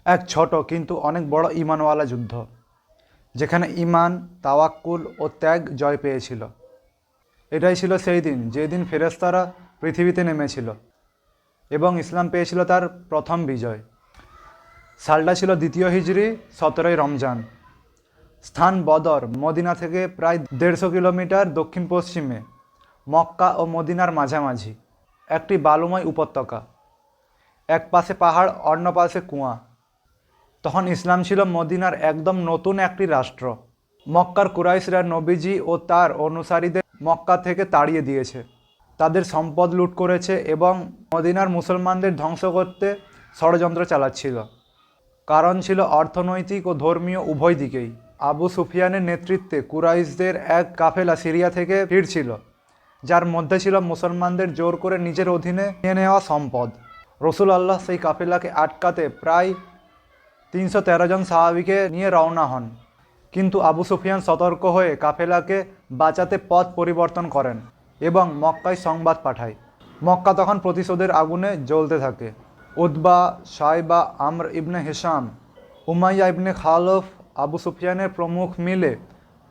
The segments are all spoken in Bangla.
এক ছোট কিন্তু অনেক বড় ঈমানওয়ালা যুদ্ধ, যেখানে ঈমান, তাওয়াক্কুল ও ত্যাগ জয় পেয়েছিল। এটাই ছিল সেই দিন যেদিন ফেরেশতারা পৃথিবীতে নেমেছিল এবং ইসলাম পেয়েছিল তার প্রথম বিজয়। সালটা ছিল ২য় হিজরি, ১৭ই রমজান। স্থান বদর, মদিনা থেকে প্রায় ১৫০ কিলোমিটার দক্ষিণ পশ্চিমে, মক্কা ও মদিনার মাঝামাঝি একটি বালুময় উপত্যকা। এক পাশে পাহাড়, অন্য পাশে কুয়া। তখন ইসলাম ছিল মদিনার একদম নতুন একটি রাষ্ট্র। মক্কার কুরাইশরা নবীজি ও তার অনুসারীদের মক্কা থেকে তাড়িয়ে দিয়েছে, তাদের সম্পদ লুট করেছে এবং মদিনার মুসলমানদের ধ্বংস করতে ষড়যন্ত্র চালাচ্ছিল। কারণ ছিল অর্থনৈতিক ও ধর্মীয় উভয় দিকেই। আবু সুফিয়ানের নেতৃত্বে কুরাইশদের এক কাফেলা সিরিয়া থেকে ফিরছিল, যার মধ্যে ছিল মুসলমানদের জোর করে নিজের অধীনে নিয়ে নেওয়া সম্পদ। রসুল আল্লাহ সেই কাফেলাকে আটকাতে প্রায় ৩১৩ জন সাহাবীকে নিয়ে রওনা হন, কিন্তু আবু সুফিয়ান সতর্ক হয়ে কাফেলাকে বাঁচাতে পথ পরিবর্তন করেন এবং মক্কায় সংবাদ পাঠায়। মক্কা তখন প্রতিশোধের আগুনে জ্বলতে থাকে। উতবা, শায়বা, আমর ইবনে হিশাম, উমাইয়া ইবনে খালফ, আবু সুফিয়ানের প্রমুখ মিলে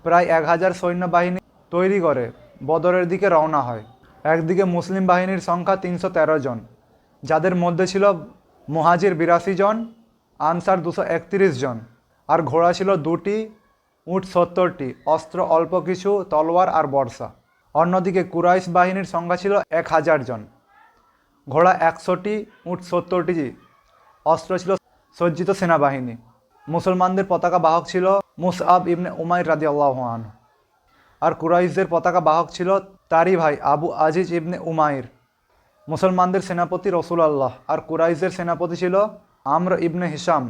প্রায় ১০০০ সৈন্যবাহিনী তৈরি করে বদরের দিকে রওনা হয়। একদিকে মুসলিম বাহিনীর সংখ্যা ৩১৩ জন, যাদের মধ্যে ছিল মুহাজির ৮২ জন, আনসার ২৩১ জন, আর ঘোড়া ছিল ২টি, উট ৭০টি, অস্ত্র অল্প কিছু, তলোয়ার আর বর্ষা। অন্যদিকে কুরাইশ বাহিনীর সংখ্যা ছিল ১০০০ জন, ঘোড়া ১০০টি, উট ৭০টি, অস্ত্র ছিল সজ্জিত সেনাবাহিনী। মুসলমানদের পতাকা বাহক ছিল মুসআব ইবনে উমাইর রাদিয়াল্লাহু আনহু, আর কুরাইশদের পতাকা বাহক ছিল তারই ভাই আবু আজিজ ইবনে উমাইর। মুসলমানদের সেনাপতি রসুল আল্লাহ, আর কুরাইশদের সেনাপতি ছিল আমর ইবনে হিশাম,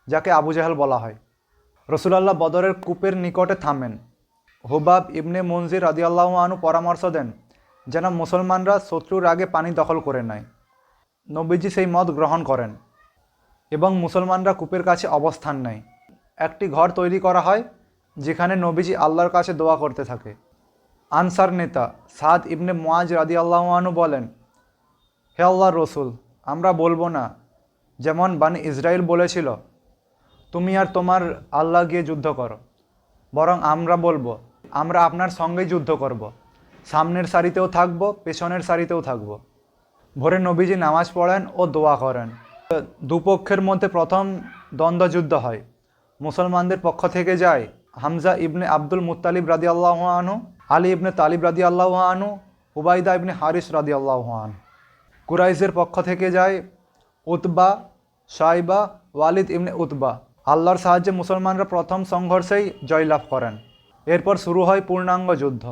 যাকে আবু জাহেল বলা হয়। রসুল আল্লাহ বদরের কূপের নিকটে থামেন। হুবাব ইবনে মুনজির রাদিয়াল্লাহু আনহু পরামর্শ দেন যেন মুসলমানরা শত্রুর আগে পানি দখল করে নেয়। নবীজি সেই মত গ্রহণ করেন এবং মুসলমানরা কূপের কাছে অবস্থান নেয়। একটি ঘর তৈরি করা হয়, যেখানে নবীজি আল্লাহর কাছে দোয়া করতে থাকে। আনসার নেতা সাদ ইবনে মুআজ রাদিয়াল্লাহু আনহু বলেন, হে আল্লাহর রসুল, আমরা বলবো না যেমন বানি ইসরাইল বলেছিল, তুমি আর তোমার আল্লাহ গিয়ে যুদ্ধ করো, বরং আমরা বলবো, আমরা আপনার সঙ্গেই যুদ্ধ করব, সামনের সারিতেও থাকবো, পেছনের সারিতেও থাকবো। ভোরে নবীজি নামাজ পড়েন ও দোয়া করেন। দুপক্ষের মধ্যে প্রথম দ্বন্দ্বযুদ্ধ হয়। মুসলমানদের পক্ষ থেকে যায় হামজা ইবনে আব্দুল মুত্তালিব রাদিয়াল্লাহু আনহু, আলী ইবনে তালিব রাদিয়াল্লাহু আনহু, উবাইদা ইবনে হারিস রাদিয়াল্লাহু আনহু। কুরাইশদের পক্ষ থেকে যায় উতবা, শায়বা, ওয়ালিদ ইবনে উতবা। আল্লাহর সাহায্যে মুসলমানরা প্রথম সংঘর্ষেই জয়লাভ করেন। এরপর শুরু হয় পূর্ণাঙ্গ যুদ্ধ।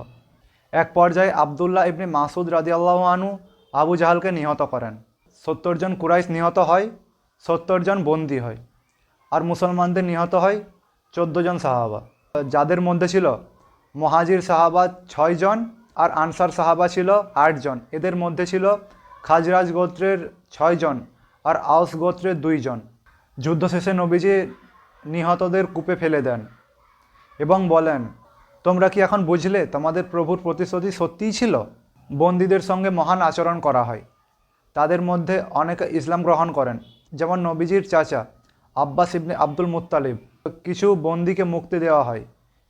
এক পর্যায়ে আবদুল্লাহ ইবনে মাসুদ রাদিয়াল্লাহু আনহু আবু জাহালকে নিহত করেন। ৭০ জন কুরাইশ নিহত হয়, ৭০ জন বন্দী হয়, আর মুসলমানদের নিহত হয় ১৪ জন সাহাবা, যাদের মধ্যে ছিল মুহাজির সাহাবা ৬ জন আর আনসার সাহাবা ছিল ৮ জন। এদের মধ্যে ছিল খাজরাজ গোত্রের ৬ জন আর আউস গোত্রের ২ জন। যুদ্ধ শেষে নবীজি নিহতদের কূপে ফেলে দেন এবং বলেন, তোমরা কি এখন বুঝলে তোমাদের প্রভুর প্রতিশ্রুতি সত্যিই ছিল? বন্দীদের সঙ্গে মহান আচরণ করা হয়। তাদের মধ্যে অনেকে ইসলাম গ্রহণ করেন, যেমন নবীজির চাচা আব্বাস ইবনে আব্দুল মুত্তালিব। কিছু বন্দীকে মুক্তি দেওয়া হয়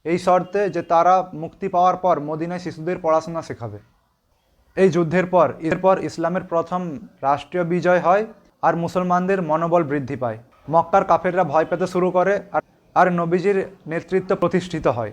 এই শর্তে যে তারা মুক্তি পাওয়ার পর মদিনায় শিশুদের পড়াশোনা শেখাবে। এই যুদ্ধের পর ইসলামের প্রথম রাষ্ট্রীয় বিজয় হয় আর মুসলমানদের মনোবল বৃদ্ধি পায়। মক্কার কাফেররা ভয় পেতে শুরু করে আর নবীজির নেতৃত্ব প্রতিষ্ঠিত হয়।